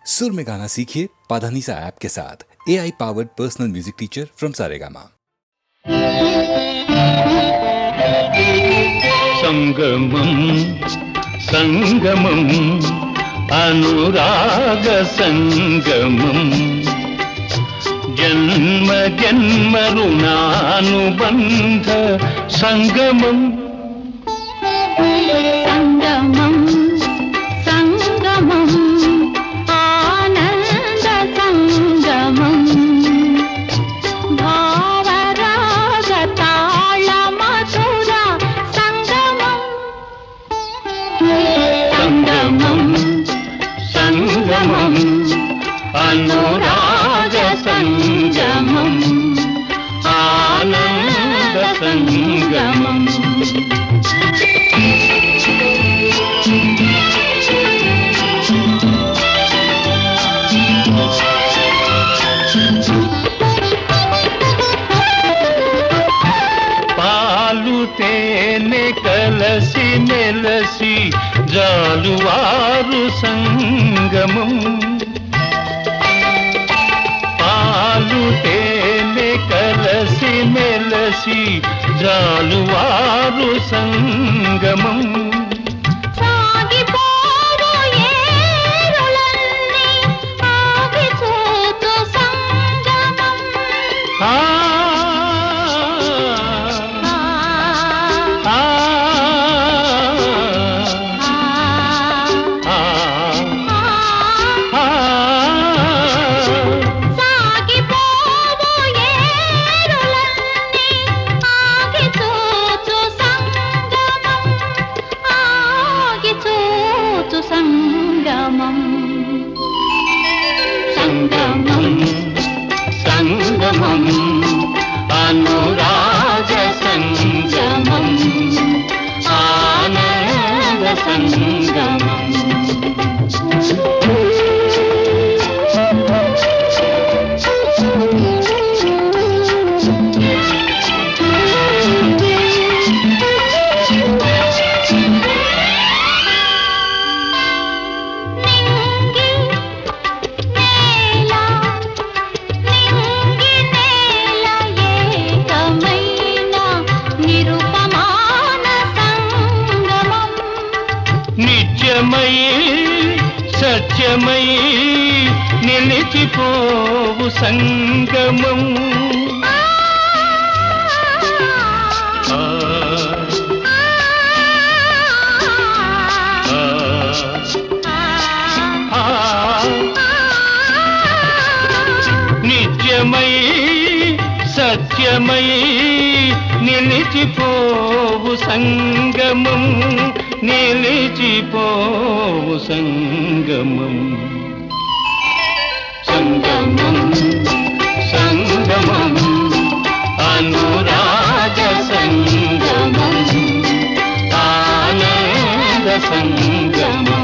सुर में गाना सीखिए पाधानीसा ऐप के साथ। AI powered personal music teacher from Saregama. संगमम संगमम अनुराग संगमम जन्म जन्म ऋणानुबंध संगमम संगमम संगमम आनंद संगमम भावराग ताल मधुर संगमम संगमम संगमम अनुराग संगमम आनंद संगमम। పాలు తేనె కలసి మెలసి జాలువారు సంగమం పాలు తేనె కలసి మెలసి జాలువారు సంగమం సాగిపోవు ఏరులన్నీ ఆగిపోతు సంగమం ఆ సంగమం సంగమం అనురాగ సంగమం ఆనంద సంగమం। నిత్యమై సత్యమై నిలిచిపోవు సంగమం నిత్యమై సత్యమై నిలిచిపోవు సంగమం నిలిచిపోవు సంగమం సంగమం సంగమం అనురాగ సంగమం ఆనంద సంగమం।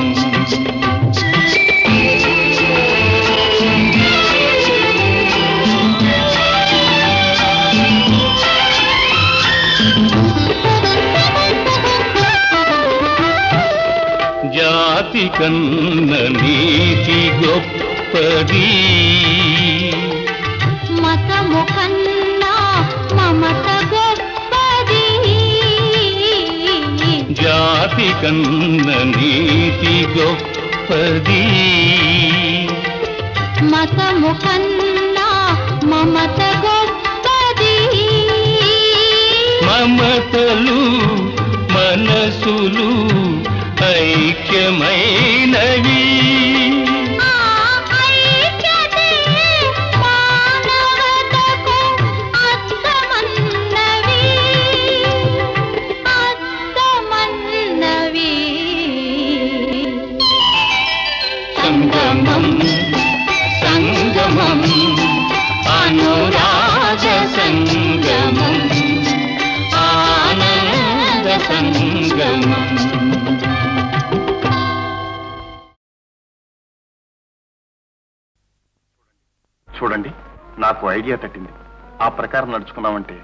జాతి కన్న నీతి గొప్పది మతము కన్నా మమత గొప్పది జాతి కన్న నీతి గొప్పది మతము కన్నా మమత గొప్పది మమతలు మనసులు ఐక్యమైనవి ఆ ఐక్యతే మానవతకు అర్థమన్నవి అర్థమన్నవి సంగమం సంగమం అనురాగ సంగమం ఆనంద సంగమం। చూడండి, నాకు ఐడియా తట్టింది. ఆ ప్రకారం నడుచుకున్నామంటే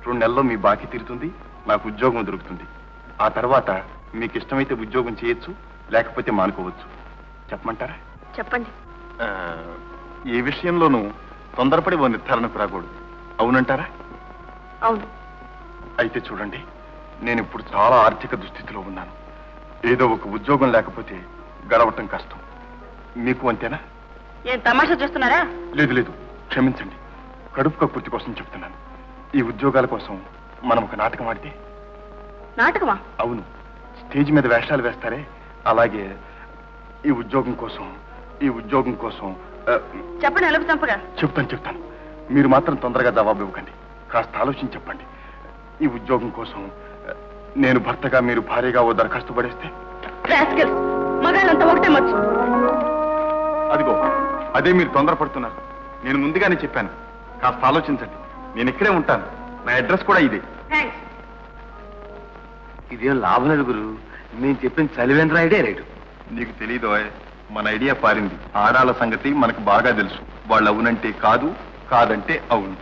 2 నెలల్లో మీ బాకీ తీరుతుంది, నాకు ఉద్యోగం దొరుకుతుంది. ఆ తర్వాత మీకు ఇష్టమైతే ఉద్యోగం చేయొచ్చు, లేకపోతే మానుకోవచ్చు. చెప్పమంటారా? చెప్పండి. ఏ విషయంలోనూ తొందరపడి ఓ నిర్ధారణకు రాకూడదు. అవునంటారా? అవును. అయితే చూడండి, నేను ఇప్పుడు చాలా ఆర్థిక దుస్థితిలో ఉన్నాను. ఏదో ఒక ఉద్యోగం లేకపోతే గడవటం కష్టం. మీకు అంతేనా? ఏం తమాషా చేస్తున్నారా? లేదు లేదు, క్షమించండి. కడుపు కక్కుర్తి కోసం చెప్తున్నాను. ఈ ఉద్యోగాల కోసం మనం ఒక నాటకం ఆడితే. నాటకమా? అవును, స్టేజ్ మీద వేషాలు వేస్తారే అలాగే. ఈ ఉద్యోగం కోసం చెప్పండి. ఎలుపు చంపగా చెప్తాను. మీరు మాత్రం తొందరగా జవాబు ఇవ్వకండి. కాస్త ఆలోచించి చెప్పండి. ఈ ఉద్యోగం కోసం నేను భర్తగా, మీరు భార్యగా ఓ దరఖాస్తు పడేస్తే. మగాళ్ళంతా ఒకటే మచ్చు. అదిగో అదే మీరు తొందరపడుతున్నారు. నేను ముందుగానే చెప్పాను. కాస్త ఆలోచించండి. నేను ఇక్కడే ఉంటాను. నా అడ్రస్ కూడా ఇదే. ఇదేం లాభం లేదు గురు. నేను చెప్పిన చలివేంద్ర ఐడియా రేటు. నీకు తెలీదు, మన ఐడియా పారింది. ఆడాల సంగతి మనకు బాగా తెలుసు. వాళ్ళు అవునంటే కాదు, కాదంటే అవును.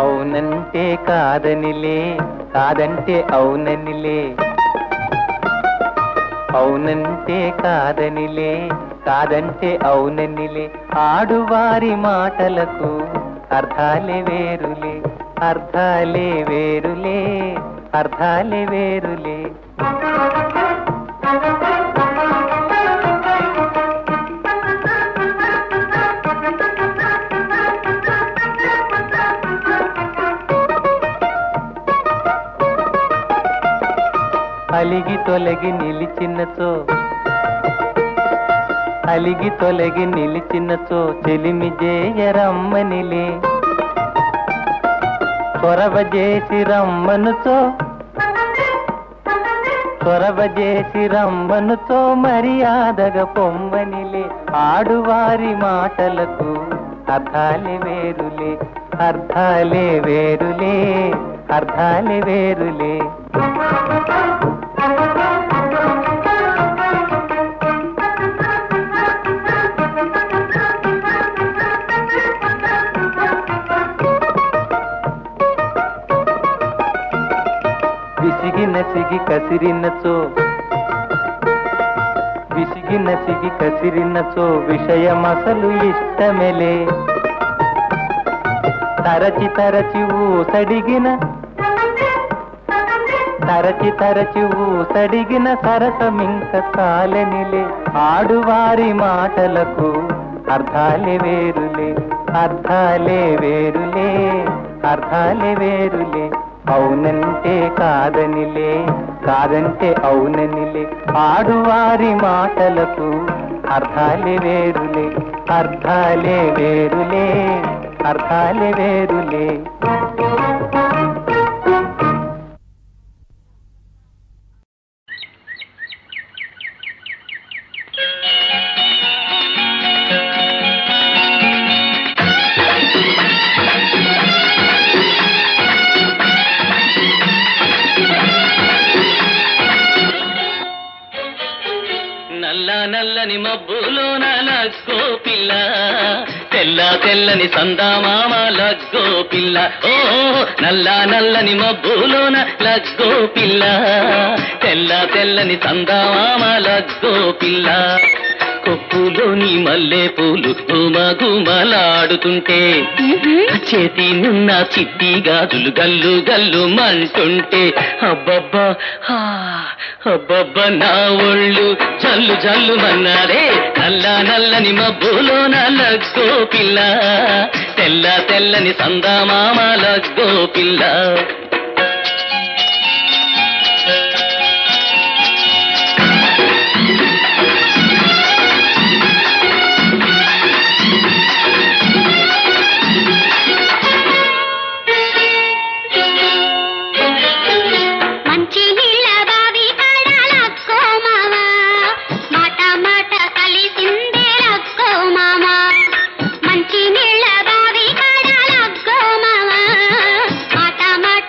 అవునంటే కాదనిలే, కాదంటే అవుననిలే. అవునంటే కాదనిలే, కాదంటే అవుననిలే. ఆడువారి మాటలకు అర్థాలే వేరులే, అర్థాలే వేరులే, అర్థాలే వేరులే. అలిగి తొలగి నిలిచినచో చెలిమి జేయరమ్మనిలే. చొరవ చేసి రమ్మనుచో మర్యాదగా పొమ్మనిలే. ఆడువారి మాటలకు అర్థాలే వేరులే, అర్థాలే వేరులే, అర్థాలే వేరులే. విసిగి కసిరినచో విషయమసలు ఇష్టమెలే. తరచి ఊసడిగిన సరసమింక కాలనిలే. ఆడువారి మాటలకు అర్థాలే వేరులే, అర్థాలే వేరులే, అర్థాలే వేరులే. అవునంటే కాదనిలే, కాదంటే అవుననిలే. ఆడువారి మాటలకు అర్థాలే వేరులే, అర్థాలే వేరులే, అర్థాలే వేరులే. నల్లని మబ్బులోన లగ్గో పిల్ల, తెల్లని సందామామ లగ్గో పిల్ల. ఓ నల్లని మబ్బులోన లగ్గో పిల్ల, తెల్లని సందామామ లగ్గో పిల్ల. కొప్పులోని మల్లె పూలు గుమగుమలాడుతుంటే, చేతి నున్న చిట్టి గాజులు గల్లు గల్లు మంటుంటే, అబ్బబ్బా అబ్బబ్బా నా ఒళ్ళు జల్లు జల్లు మన్నారే. నల్లని మబ్బులోన లగ్గో పిల్ల, తెల్లని సందామామ లగ్గో పిల్ల. మంచి నీళ్ళ బావి కాడ లగ్గో మామ, మాట మాట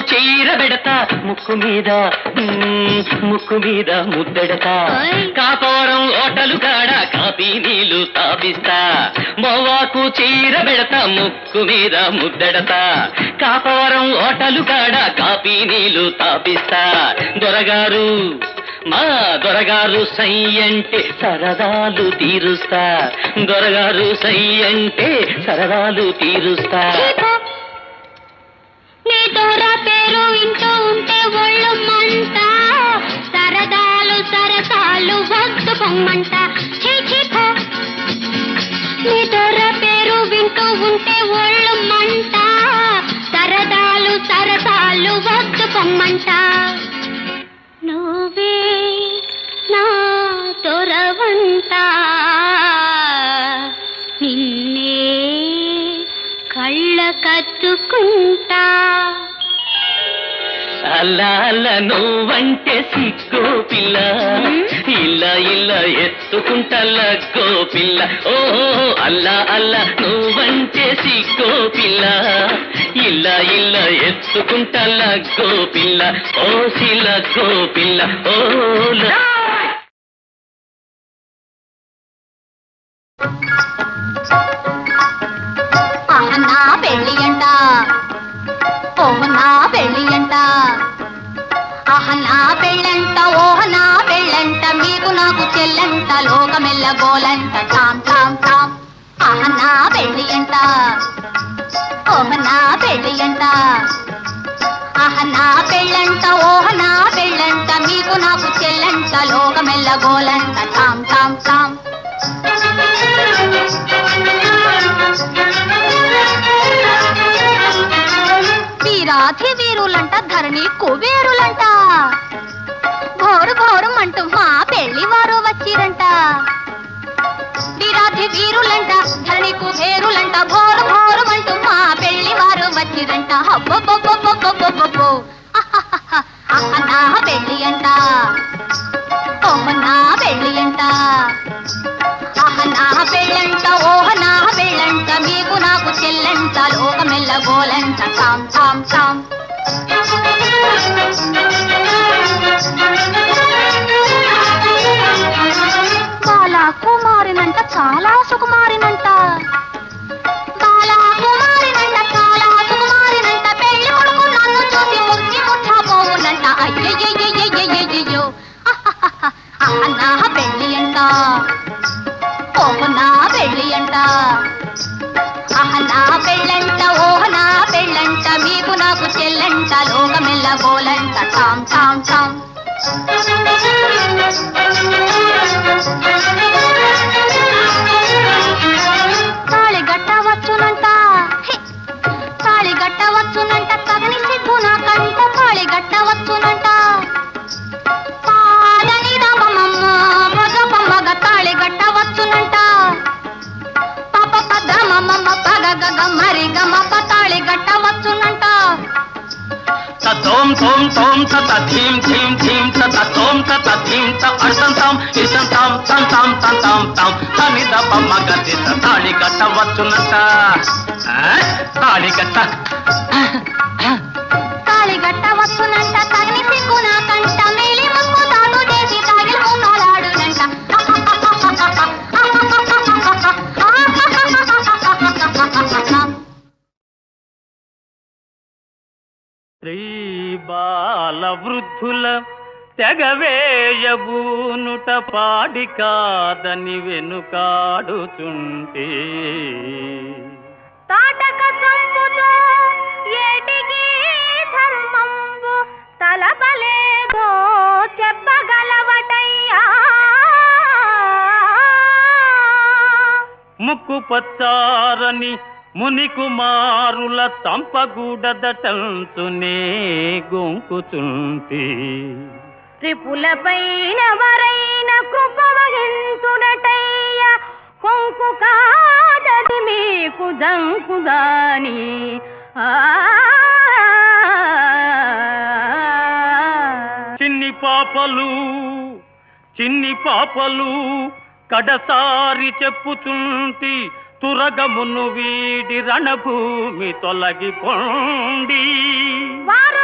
చీర పెడతా ముక్కు మీద ముద్దెడతా కాపోరం ఓటలు కాడ కాపీ నీళ్లు తాపిస్తా మోవాకు చీర పెడతా ముక్కు మీద ముద్దెడతా కాపోరం ఓటలు కాడ కాపీ నీళ్లు తాపిస్తా దొరగారు మా దొరగారు సై అంటే సరదాలు తీరుస్తా దొరగారు సై అంటే సరదాలు తీరుస్తా నీ దొర పేరు వింటూ ఉంటే ఒళ్ళు మంట సరదాలు సరసాలు వద్దు పొమ్మంట నీ దొర పేరు వింటూ ఉంటే ఒళ్ళు మంట సరదాలు సరసాలు వద్దు పొమ్మంట నువ్వే నా దొరవంట నిన్నే కళ్ళ కత్తుకుంటా అల్ల నువ్వంటే సిగ్గో పిల్ల ఇలా ఎత్తుకుంటా లగ్గో పిల్ల ఓ అల్ల నువ్వంటే సిగ్గో పిల్ల ఇలా ఎత్తుకుంటా లగ్గో పిల్ల ఓ సిలగ్గో పిల్ల ఓ నా పెళ్ళి అంట ఓహ్ నా పెళ్ళి అంట నా పెళ్ళంట ఓహ్ నా పెళ్ళంట మీకు నాకు చెల్లంట లోకమెల్ల గోలంట టామ్ టామ్ టామ్ నా పెళ్ళి అంట ఓహ్ నా పెళ్ళి అంట నా పెళ్ళంట ఓహ్ నా పెళ్ళంట మీకు నాకు చెల్లంట లోకమెల్ల గోలంట టామ్ టామ్ టామ్ వీరాధి వీరులంట ధరణి కుబేరులంట భోరు భోరుమంటూ మా పెళ్లి వారు వచ్చిరంట వీరాధి వీరులంట ధరణి కుబేరులంట భోరు భోరుమంటూ మా పెళ్లి వారు వచ్చిరంట హబ్బబ్బబ్బబ్బబ్బబ్బబ్బో నా పెళ్లి అంట ఓహ్ నా పెళ్లి అంట నా పెళ్ళంట ఓహ్ నా పెళ్ళంట మీకు నాకు చెల్లంట లోకమెల్ల గోలంట టామ్ టామ్ టామ్ బాలా కుమారినంట చాలా సుకుమారినంట బాలా కుమారినంట చాలా సుకుమారినంట పెళ్లి కొడుకు నన్ను చూసి ముద్ది ముట్టబోవునంట అయ్యయ్యయ్యయ్యయ్యయ్యో నా పెళ్లి అంట ఓహ్ నా పెళ్ళి అంట నా పెళ్ళంట ఓహ్ నా పెళ్ళంట మీకు నాకు చెల్లంట లోకమెల్ల గోలంట టామ్ టామ్ టామ్ తాళి గట్టవచ్చునంట తాళి గట్టవచ్చునంట తగని సిగ్గు నాకంట తాళి గట్టవచ్చునంట పాదని రామమ్మ మగ తాళి గట్టవచ్చునంట పాప పద మమ్మ పగ గగ మరి గమ తాళి గట్టవచ్చునంట తోం తోం తోం తత థీం థీం థీం తత తోం తత థీం త అర్థం తాం ఇసం తాం తం తాం తం తాం తాం తని దప మగతి తాళి కట్టవచ్చునంట తాళి గట్టవచ్చునంట తగని సిగ్గు నాకంట మేలి ముక్కు తాను చేసి తాగిలి ఉన్నాడాడునంట శ్రీ బాల వృద్ధుల తెగవేయబూనుట పాడి కాదని వెనుకాడుచుంటే తాటక సంపుతో ఏటికి ధర్మంబు తలపలేదో చెప్పగలవటయ్యా ముక్కు పచ్చారని ముని కుమారుల తంపగూడదటంతునే గొంకుచుంటి త్రిపులపైన వరైన కృప వహించునటయ్య కొంకు కాదది మీకు దంకుదాని చిన్ని పాపలు కడసారి చెప్పుచుంటి తురగమును వీడి రణభూమి తొలగిపోండి వారు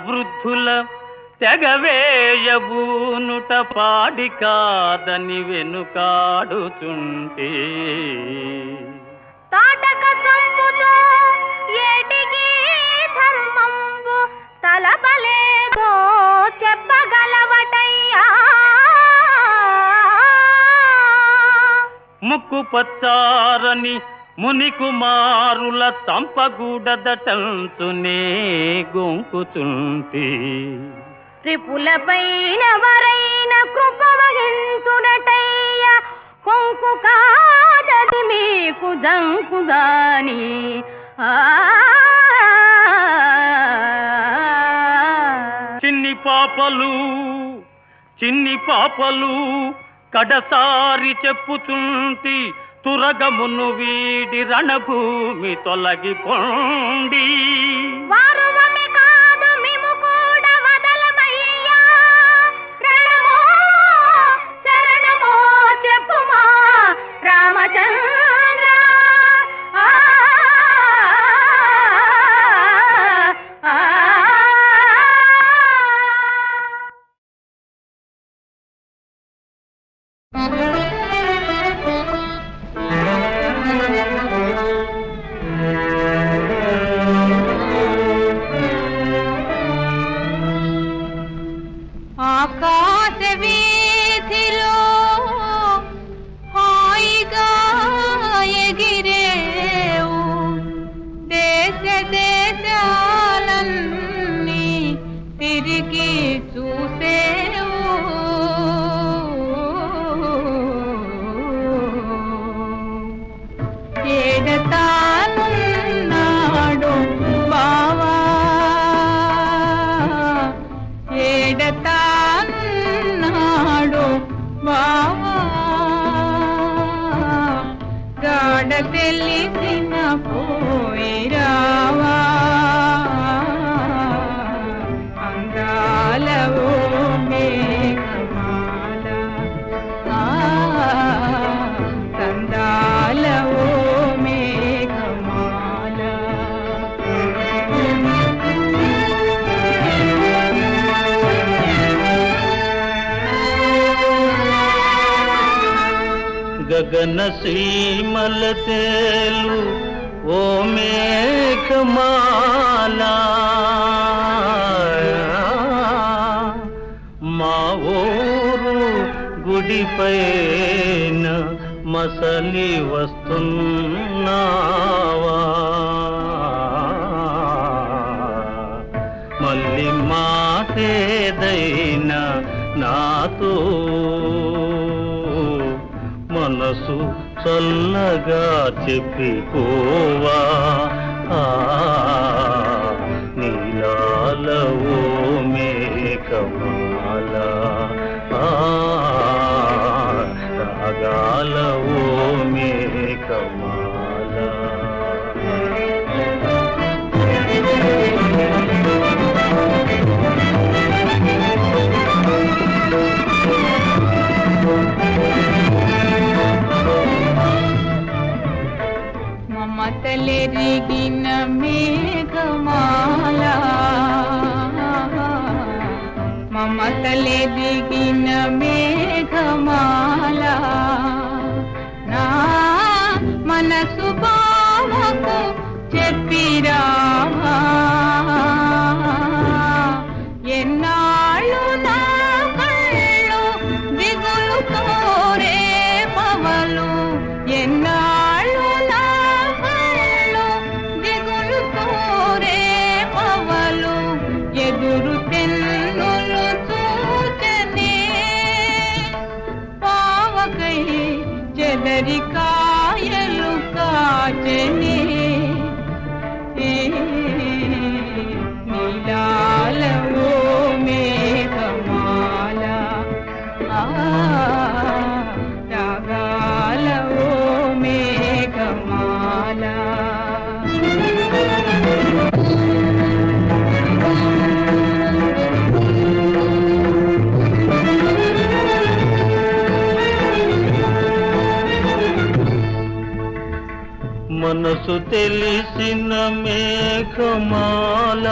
వృద్ధుల తెగవేయబూనుట పాడి కాదని వెనుకాడుచుంటే తాటక చంపుతో ఏటికి ధర్మంబు తలపలేదో చెప్పగలవటయ్యా. ముక్కు పచ్చారని ముని కుమారుల తంపగూడదటంచునే గొంకుచుంటి త్రిపులపైన వరైన కృప వహించునటయ్య. కొంకు కాదది మీకు జంకుగాని చిన్ని పాపలు కడసారి చెప్పుచుంటి తురగమును వీడి రణభూమి తొలగిపోండి. వారువమి కాదు మేము కూడా వదలమయ్యా. రణమో శరణమో చెప్పుమా రామచంద్ర. ఆకాశ వీధిలో హాయిగా ఎగిరేవు. దేశ దేశాలన్నీ తిరిగి చూసేవు. ఏడతానున్నాడు బావా, ఏడతానున్నాడు బావా. గాఢ తెలిసిన పోయిరావా. అందాలవో మేఘమాల, సందాలవో మేఘమాల. గగన సీమల తేలు ఓ మేఘమాల, మా ఊరు గుడిపైన మసలి వస్తున్నావా. మళ్ళీ మాటేదైనా నాతో మనసు చల్లగా చెప్పిపోవా. నీలాలవో మేఘమాల, రాగాలవో మేఘమాల. మమతలెరిగిన మేఘమాల, మమతలెరిగిన మేఘమాల. నా మనసు బావకు చెప్పిరావా. ఎన్నాళ్ళు నా కళ్ళు దిగులు కోరే పవలు. ఎన్నాళ్ళు నా కళ్ళు దిగులు కోరే పవలు. ఎదురు తెన్నులు చూచనే పావకై చెదరి కాయలు కాచనే. నీలాలవో మేఘమాల, రాగాలవో మేఘమాల. మనసు మనసు తెలిసిన మేఘమాల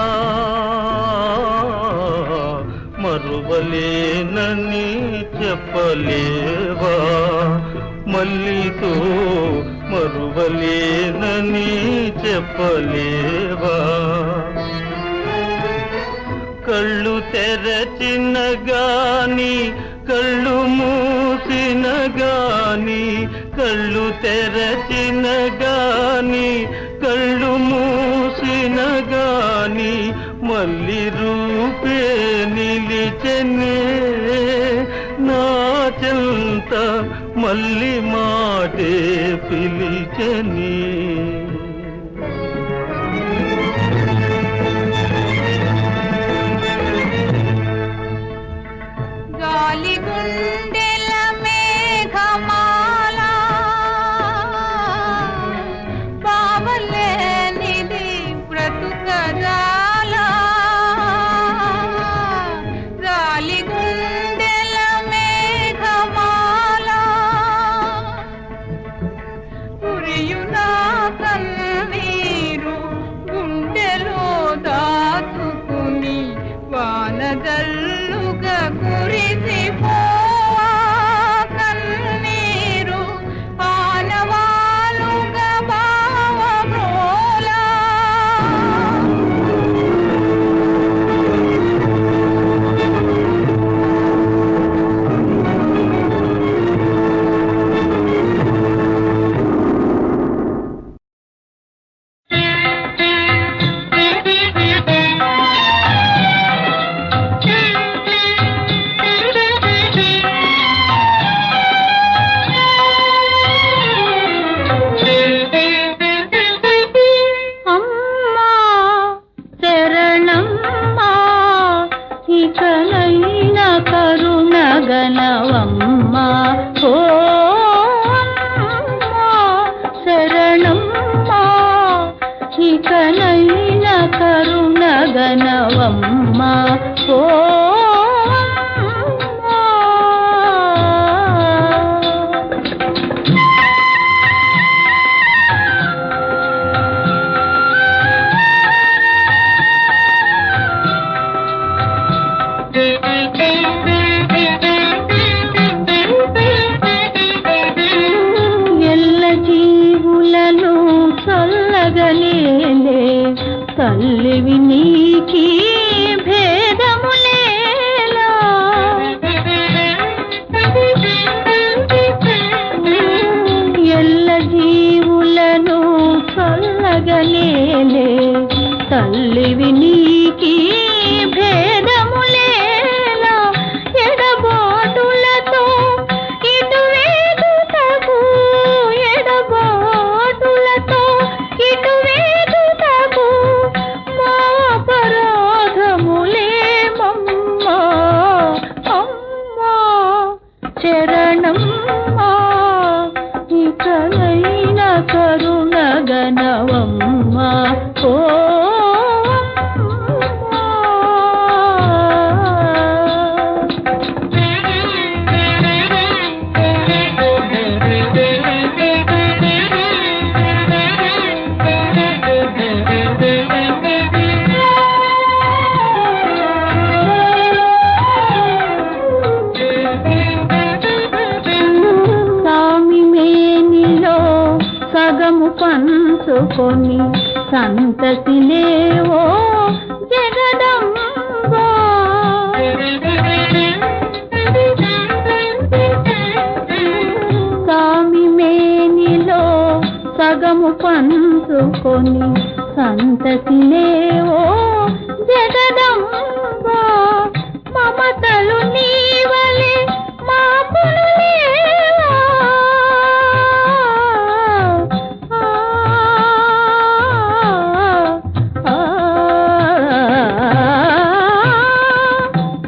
మరువలేనని చెప్పలేవా మల్లితో మరువలేనని చెప్పలేవా కళ్ళు తెరచిన గాని కళ్ళు మూసిన గాని కళ్ళు తెరచిన గాని కళ్ళు మూసిన గాని మల్లి రూపే నిలిచెనే నా చెంత మల్లి మాటే పిలిచెని గాలి గుండెల మేఘమాల పావలేనిది బ్రతుకజాల గాలి గుండెల మేఘమాల కురియునా కన్నీరు గుండెలో దాచుకుని వానగల్లుగా కురిసిపోవా కన్నీరు ఆనవాలుగా భావమ్రోలా అమ్మా శరణమ్మా ఇకనైనా కరుణగనవమ్మా ఓ అమ్మా శరణమ్మా ఇకనైనా కరుణగనవమ్మా ఓ ఎల్ల జీవులను చల్లగలేలే తల్లివి నీకి భేదములేలా ఎల్ల జీవులను చల్లగలేలే తల్లివి నీకి భేదములేలా ఎడబాటులతో ఇటువేదుటకు ఎడబాటులతో ఇటువేదుటకు మా అపరాధములేమమ్మా అమ్మా చరణమ్మా ఇకనైనా కరుణగనవమ్మా ఓ సామి మేనిలో సగము పంచుకొని సంతసిలేవో జగదంబా సామి మేనిలో సగము పంచుకొని సంతసిలేవో జగదంబా మమతలు నీవలే మాపును లేవా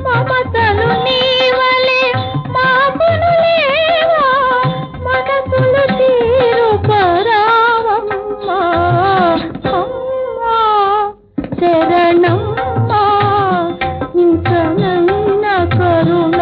మమతలు నీవలే మాపును లేవా మనసులు తీరు పరావమ్మా అమ్మా శరణమ్మా ఇంకనైనా కరుణ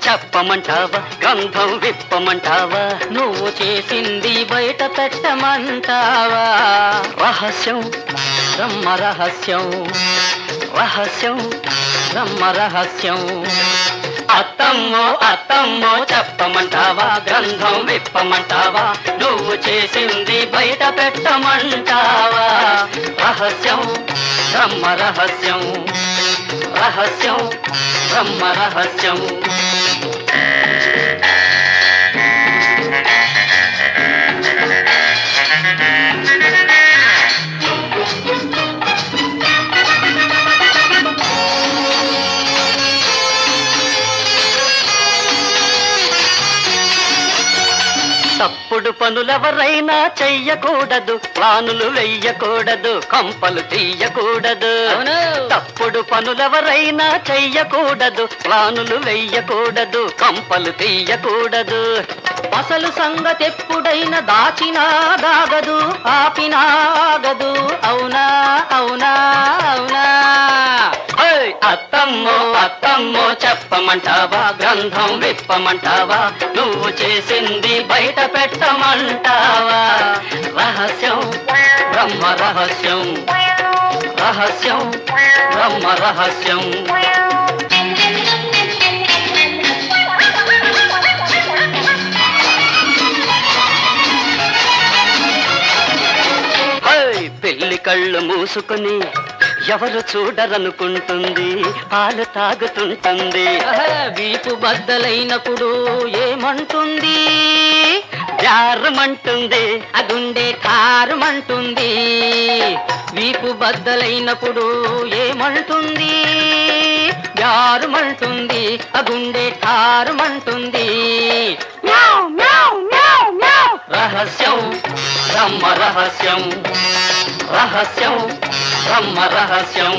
చెప్పమంటావా గంధం విప్పమంటావా నువ్వు చేసింది బయట పెట్టమంటావా రహస్యం బ్రహ్మ రహస్యం రహస్యం బ్రహ్మ రహస్యం అత్తమ్మో అత్తమ్మో చెప్పమంటావా గ్రంథం విప్పమంటావా నువ్వు చేసింది బయట పెట్టమంటావా రహస్యం బ్రహ్మ రహస్యం రహస్యం బ్రహ్మ రహస్యం తప్పుడు పనులెవరైనా చెయ్యకూడదు ప్లానులు వెయ్యకూడదు కంపలు తీయకూడదు తప్పుడు పనులెవరైనా చెయ్యకూడదు ప్లానులు వెయ్యకూడదు కంపలు తీయకూడదు అసలు సంగతి ఎప్పుడైనా దాచినా దాగదు ఆపినా ఆగదు అవునా అవునా అవునా అత్తమ్మో అత్తమ్మో చెప్పమంటావా గ్రంథం విప్పమంటావా నువ్వు చేసింది బయట పెట్టమంటావా రహస్యం బ్రహ్మ రహస్యం రహస్యం బ్రహ్మ రహస్యం పెళ్లి కళ్ళు మూసుకుని ఎవరు చూడరనుకుంటుంది పాలు తాగుతుంటుంది వీపు బద్దలైనప్పుడు ఏమంటుంది జారమంటుంది ఆ గుండె కారుమంటుంది వీపు బద్దలైనప్పుడు ఏమంటుంది జారుమంటుంది ఆ గుండె కారుమంటుంది రహస్యం బ్రహ్మ రహస్యం రహస్యం బ్రహ్మ రహస్యం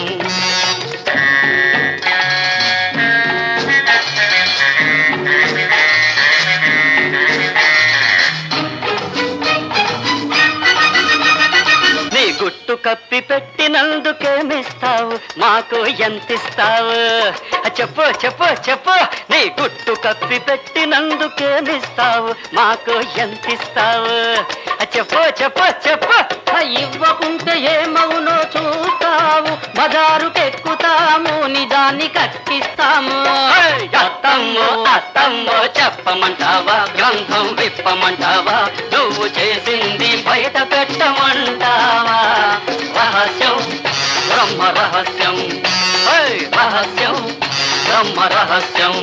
నీ గుట్టు కప్పి పెట్టినందుకేమిస్తావు మాకు ఎంతిస్తావు చెప్పు చెప్పు చెప్పు నీ గుట్టు కప్పి పెట్టినందుకేమిస్తావు మాకు ఎంతిస్తావు చెప్పు చెప్పు చెప్పు ఇవ్వకుంటే ఏమవునో చూస్తావు బజారుకెక్కుతాము నిజాన్ని కట్టిస్తాము అత్తమ్మో అత్తమ్మో చెప్పమంటావా గ్రంథం విప్పమంటావా నువ్వు చేసింది బయట పెట్టమంటావా రహస్యం బ్రహ్మ రహస్యం రహస్యం బ్రహ్మ రహస్యం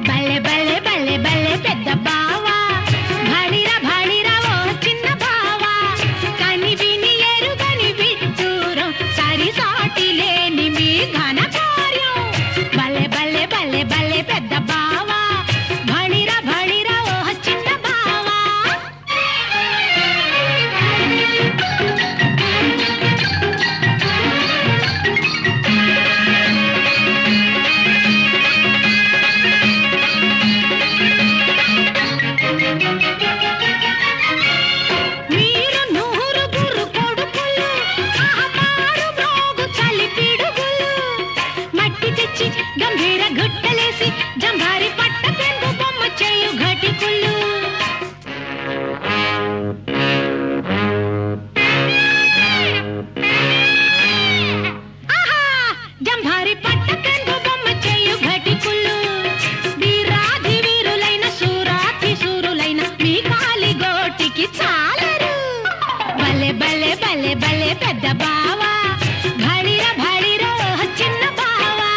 భలే భలే భలే భలే పెద్ద బావా భళిరా భళిరా ఓ చిన్న బావా కని విని ఎరుగని విడ్డూరం సరిసాటి లేని మీ ఘన కార్యం భలే భలే భలే భలే పెద్ద బావా భళిరా భళిరా ఓ చిన్న బావా మీరు నూరుగురు కొడుకులు ఆపారు బ్రోగు చలిపిడుగులు మట్టి తెచ్చి గంభీర గుట్టలేసి జంభారి పట్ట పెంగు బొమ్మ చేయు ఘటికులు ఆహా జంభారి పట్ట పెంగు బొమ్మ చేయు ఘటికులు వీరాధి వీరులైన సూరాతి సూరులైన మీ కాలి గోటికి చాలరు భలే భలే భలే భలే పెద్ద బావా భళిరా భళిరా ఓ చిన్న బావా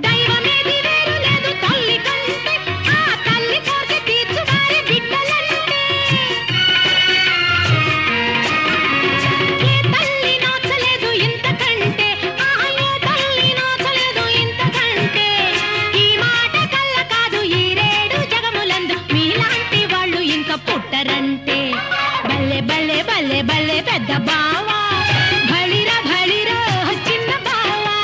దైవమేది వేరు లేదు తల్లి బల్లే బల్లే పెద్ద బావా భళిరా భళిరా చిన్న బావా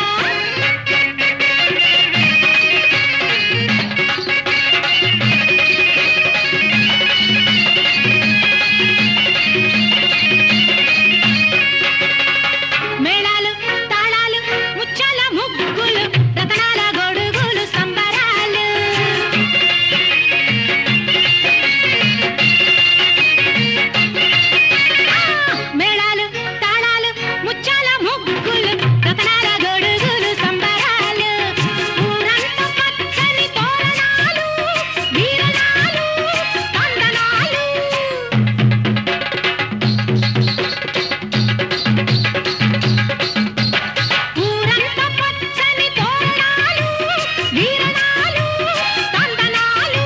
మేళాలు తాళాలు ముచ్చాల ముగ్గులు రతనాల గొడుగులు సంబరాలు మేళాలు తాళాలు ముచ్చాల ముగ్గులు రతనాల గొడుగులు సంబరాలు ఊరంతా పచ్చని తోరణాలు వీరనాలు వందనాలు ఊరంతా పచ్చని తోరణాలు వీరనాలు తందనాలు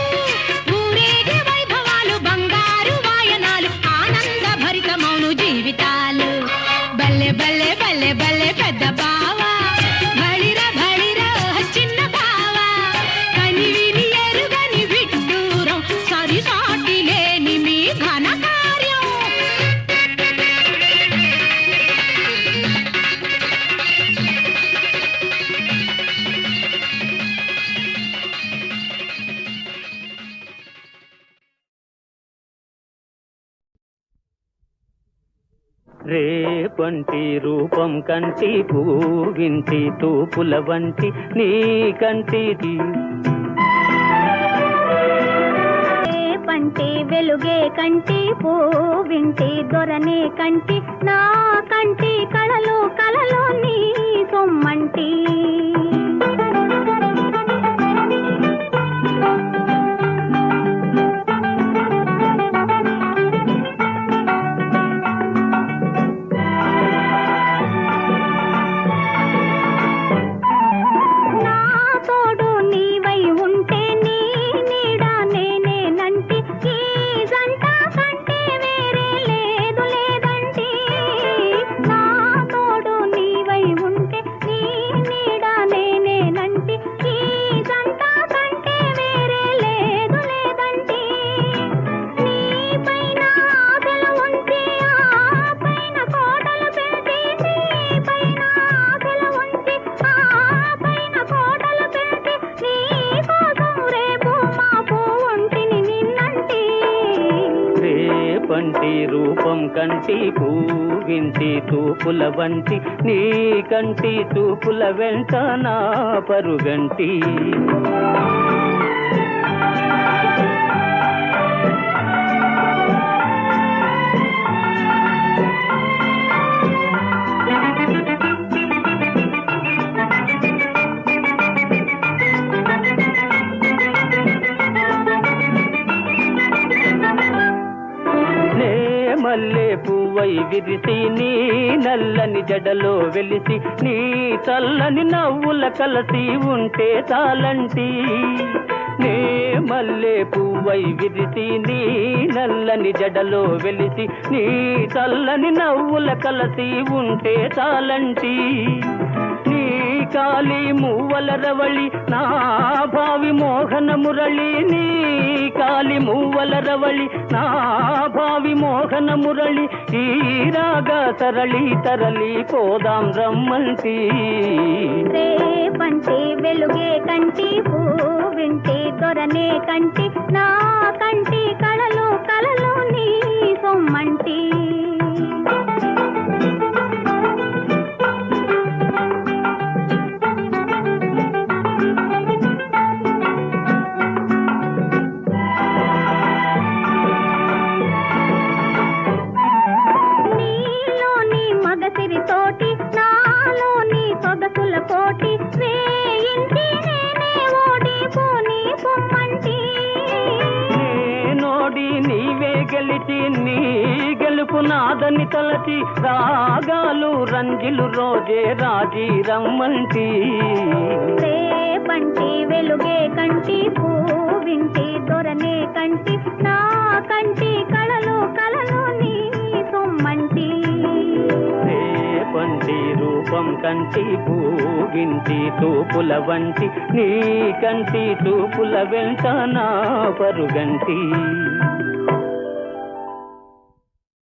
ఊరేగే వైభవాలు బంగారు వాయనాలు ఆనంద భరితమౌను జీవితాలు బల్లె బల్లె బల్లె బల్లె పెద్ద బావా భళిరా భళిరా చిన్న బావా కని విని ఎరుగని విడ్డూరం సరిసాటి లేని మీ ఘన కార్యం రేపంటి రూపం కంటి పూవింటి తూపుల వంటి నీ కంటి పంటి వెలుగే కంటి పూవింటి దొరనే కంటి నా కంటి కళలు కళలో నీ సొమ్మంటి నా తోడు నీవై ఉంటే నీ నీడ నేనేనంటి ఈ జంట కంటే వేరే లేదు లేదంటి నా తోడు నీవై ఉంటే నీ నీడ నేనేనంటి ఈ జంట కంటే వేరే లేదు లేదంటి నీ పైన ఆశలు ఉంచి ఆ పైన కోటలు పెట్టి నీ పైన ఆశలు ఉంచి ఆ పైన కోటలు పెట్టి నీ కోసం రేపు మాపు ఒంటిని నిన్నంటి రేపంటి రూపం కంటి పూవింటి తూపుల వంటి నీ కంటి తూపుల వెంట నా పరుగంటి నే మల్లె పువ్వై విరిసి నీ నల్లని జడలో వెలిసి నీ చల్లని నవ్వుల కలసి ఉంటే చాలంటి నే మల్లె పువ్వై విరిసి నీ నల్లని జడలో వెలిసి నీ చల్లని నవ్వుల కలసి ఉంటే చాలంటి నీ కాలి మువ్వల రవళి నా భావి మోహన మురళి నీ కాలి మువ్వల రవళి నా భావి మోహన మురళి ఈ రాగా సరళి తరలి పోదాం రమ్మంటి రేపంటి వెలుగే కంటి పూవింటి దొరనే కంటి నా కంటి కళలు కళలు నీ సొమ్మంటి నీలోని మగసిరి తోటి నాలోని సొగసుల పోటీ వేయింటి నేనే ఓడిపోని పొమ్మంటి నోడి నీవే గెలిచి నీ గెలుపు నాదని తలచి రాగాలు రంజిలు రోజే రాజీ రమ్మంటి రేపంటి వెలుగే కంటి పూవింటి దొరనే కంటి నా కంటి కళలు కళలు నీ సొమ్మంటి రేపంటి రూపం కంటి పూగింటి తూపుల వంటి నీ కంటి తూపుల వెంట నా పరుగంటి